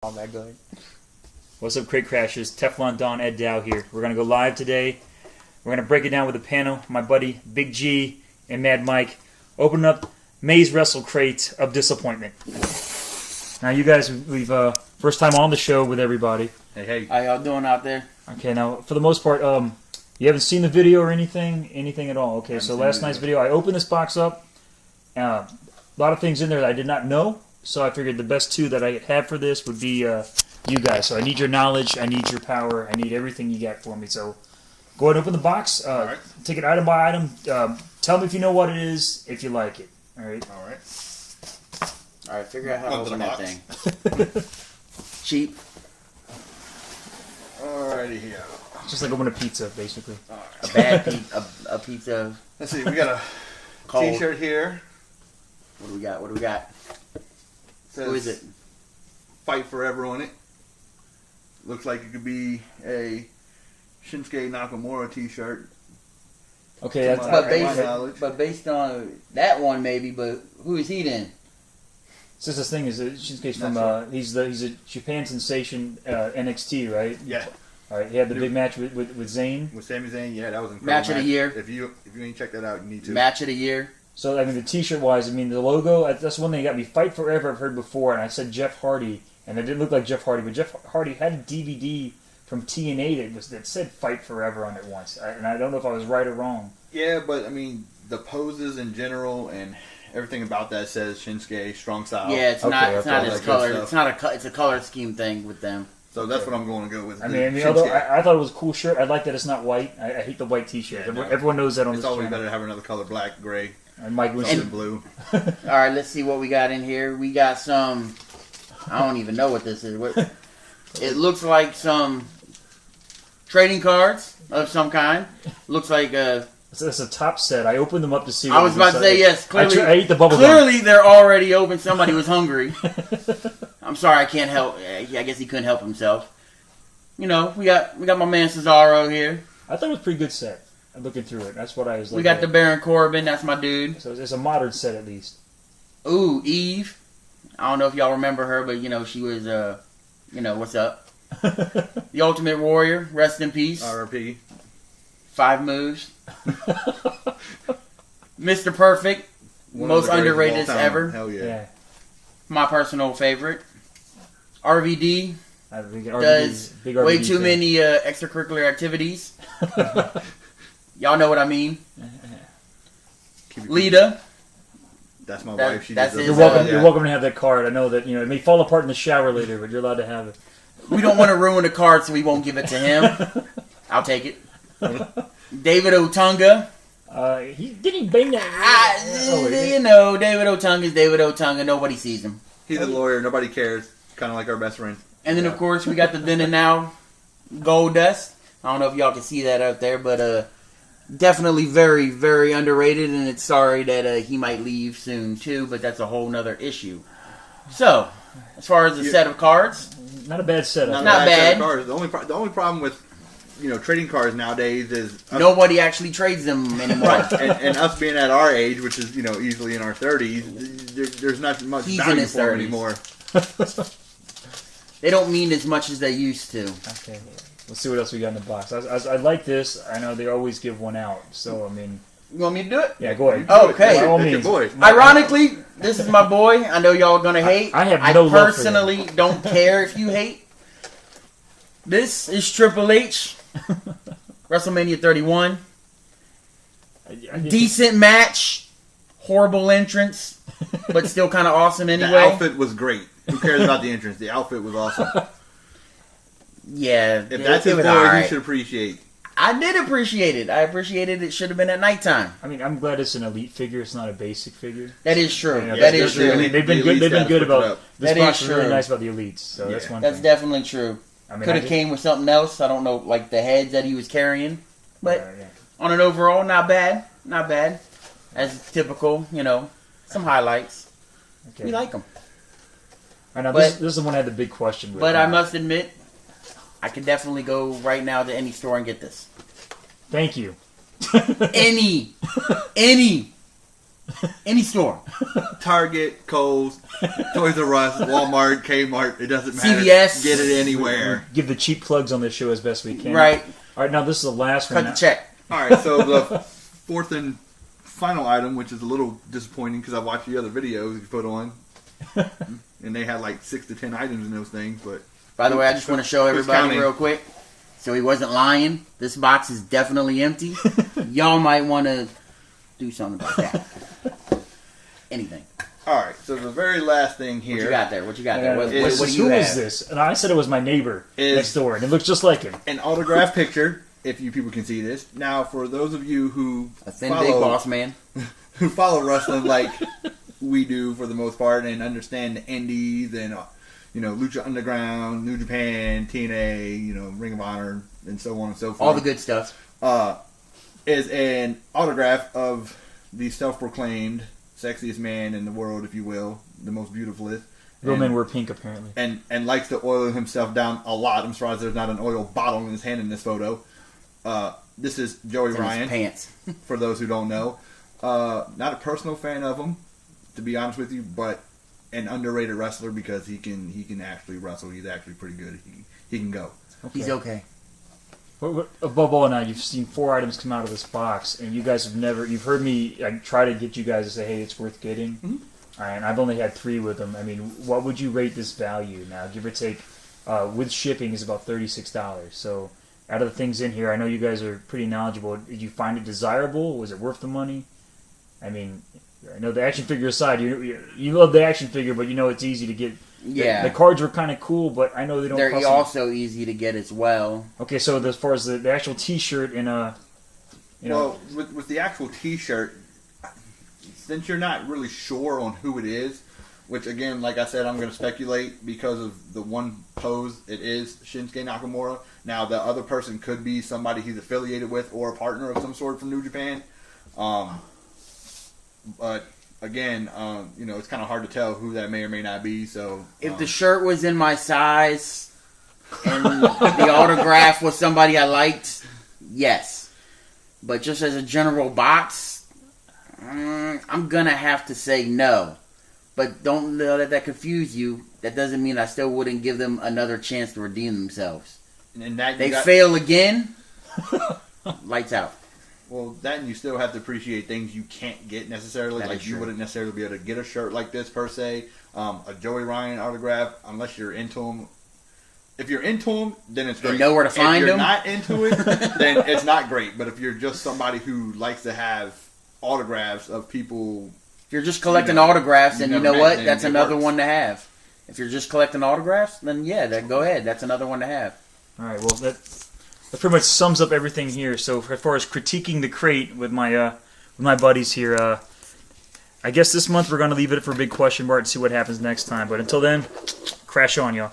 All that good. What's up, Crate Crashers? Teflon Don Ed Dow here. We're going to go live today. We're going to break it down with a panel. My buddy Big G and Mad Mike opening up May's Wrestlecrate of Disappointment. Now, you guys, we've first time on the show with everybody. Hey. How y'all doing out there? Okay, now, for the most part, you haven't seen the video or anything at all. Okay, so last night's video, I opened this box up. A lot of things in there that I did not know. So I figured the best two that I have for this would be you guys. So I need your knowledge, I need your power, I need everything you got for me. So go ahead and open the box. Right. Take it item by item. Tell me if you know what it is, if you like it. All right. All right. Figure out how to open that thing. Cheap. Alrighty here. Just like open a pizza, basically. A bad pizza. A pizza. Let's see. We got a Cold. T-shirt here. What do we got? Says Who is it? Fight Forever on it. Looks like it could be a Shinsuke Nakamura T-shirt. Okay, To that's my- But based on that one, maybe. But who is he then? since this thing is Shinsuke's from That's he's a Japan sensation NXT, right? Yeah. All right. He had the big match with Zayn. With Sami Zayn, yeah, that was incredible. Match of the year. If you ain't checked that out, you need to. Match of the year. So, I mean, the T-shirt wise, I mean, the logo, that's one thing that got me. Fight Forever, I've heard before, and I said Jeff Hardy, and it didn't look like Jeff Hardy, but Jeff Hardy had a DVD from TNA that said Fight Forever on it once, and I don't know if I was right or wrong. Yeah, but I mean, the poses in general and everything about that says Shinsuke strong style. Yeah, it's Okay, not. It's okay, not all his that good color. stuff. It's not a. It's a color scheme thing with them. So that's what I'm going to go with. I mean although I thought it was a cool shirt, I like that it's not white. I hate the white T-shirt. Yeah, no. Everyone knows that on it's this always channel. better to have another color, black, gray, And Mike was something blue. All right, let's see what we got in here. We got some. I don't even know what this is. It looks like some trading cards of some kind. Looks like it's a top set. I opened them up to see. I was about to say yes. Clearly, I ate the bubble gum. clearly they're already open. Somebody was hungry. I'm sorry, I can't help. I guess he couldn't help himself. You know, we got my man Cesaro here. I thought it was a pretty good set. I'm looking through it. That's what I was looking We got at. the Baron Corbin. That's my dude. So it's a modern set at least. Ooh, Eve. I don't know if y'all remember her, but you know she was. You know what's up. The Ultimate Warrior. Rest in peace. RP. 5 moves. Mr. Perfect. One of Most the greatest of underrated all time. ever. Hell yeah. Yeah. My personal favorite. RVD. Does big way RVD too fan. many extracurricular activities. Y'all know what I mean. Keep it- Lita. That's my That- wife. She that's deserves his, You're it. welcome. Yeah. You're welcome to have that card. I know that it may fall apart in the shower later, but you're allowed to have it. We don't want to ruin the card, so we won't give it to him. I'll take it. David Otunga. Didn't he bang that? You know, David Otunga is David Otunga. Nobody sees him. He's a lawyer. Nobody cares. Kind of like our best friend. And then, of course, we got the then and now Gold Dust. I don't know if y'all can see that out there, but definitely very, very underrated. And it's sorry that he might leave soon, too, but that's a whole nother issue. So, as far as the set of cards, Not a bad setup. Not a bad. set of cards. The only problem with trading cards nowadays is us, nobody actually trades them anymore. right, and us being at our age, which is easily in our 30s, there's not much He's in value his for them 30s. anymore. They don't mean as much as they used to. Okay. Let's see what else we got in the box. I like this. I know they always give one out. So, I mean... You want me to do it? Yeah, go ahead. Okay. By all That's your means. boy. Ironically, this is my boy. I know y'all are gonna hate. I have no love for him. personally don't care if you hate. This is Triple H, WrestleMania 31. Decent match, horrible entrance, but still kind of awesome The anyway. outfit was great. Who cares about the entrance? The outfit was awesome. Yeah, If that's it his was boy, alright. he should appreciate. I did appreciate it. I appreciated it. Should have been at nighttime. I mean, I'm glad it's an elite figure. It's not a basic figure. That is true. Yeah, that there's is the true. elite- They've been the good. elites They've been gotta good switch it about up. this That box. is Was really true. nice about the elites. So that's Yeah. one That's thing. definitely true. I mean, Could have came with something else. I don't know, like the heads that he was carrying. But yeah. on an overall, not bad. Not bad. As typical, some highlights. Okay. We like them. I know but- this is the one I had the big question with. But I must admit, I could definitely go right now to any store and get this. Thank you. Any. Any store. Target, Kohl's, Toys R Us, Walmart, Kmart. It doesn't matter. CVS. Get it anywhere. Give the cheap plugs on this show as best we can. Right. All right, now this is the last Cut one. the check. All right, so the fourth and final item, which is a little disappointing because I watched the other videos you put on, and they had like 6 to 10 items in those things. But By the way, I just want to show Who's everybody counting? real quick, so he wasn't lying. This box is definitely empty. Y'all might want to do something about that. Anything. all right, so the very last thing here. What you got there? What you got there? What do Who you have? is this? And I said it was my neighbor Is- next door, and it looks just like him. An autographed picture, if you people can see this. Now, for those of you who A thin big boss man. who follow wrestling like we do for the most part and understand the indies and Lucha Underground, New Japan, TNA, Ring of Honor, and so on and so forth. All the good stuff. Is an autograph of the self-proclaimed sexiest man in the world, if you will, the most beautifulest. Real men wear pink, apparently. And likes to oil himself down a lot. I'm surprised there's not an oil bottle in his hand in this photo. This is Joey It's in his Ryan, pants. for those who don't know. Not a personal fan of him, to be honest with you, but an underrated wrestler because he can actually wrestle. He's actually pretty good. He can go. He's okay. Above all, now you've seen 4 items come out of this box, and you guys have never. You've heard me try to get you guys to say, "Hey, it's worth getting." Mm-hmm. All right, and I've only had 3 with them. I mean, what would you rate this value now, give or take? With shipping, is about $36. So, out of the things in here, I know you guys are pretty knowledgeable. Did you find it desirable? Was it worth the money? I mean, I know the action figure aside, you love the action figure, but it's easy to get. Yeah. The cards were kind of cool, but I know they don't. They're cost also easy to get as well. Okay, so as far as the actual T-shirt and Well, with the actual T-shirt, since you're not really sure on who it is, which again, like I said, I'm going to speculate because of the one pose. It is Shinsuke Nakamura. Now, the other person could be somebody he's affiliated with or a partner of some sort from New Japan. But again, it's kind of hard to tell who that may or may not be. So, If the shirt was in my size and the autograph was somebody I liked, yes. But just as a general box, I'm going to have to say no. But don't let that confuse you. That doesn't mean I still wouldn't give them another chance to redeem themselves. and that They fail again, lights out. Well, that and you still have to appreciate things you can't get necessarily. That Like is you true. wouldn't necessarily be able to get a shirt like this per se, a Joey Ryan autograph, unless you're into him. If you're into him, then it's great. You know where to find if you're him. not into it, then it's not great. But if you're just somebody who likes to have autographs of people, If you're just collecting You know, autographs, you then you never know met what? them, That's it another works. one to have. If you're just collecting autographs, then yeah, go ahead. That's another one to have. All right, well that pretty much sums up everything here. So as far as critiquing the crate with my buddies here, I guess this month we're going to leave it for a big question mark and see what happens next time. But until then, crash on, y'all.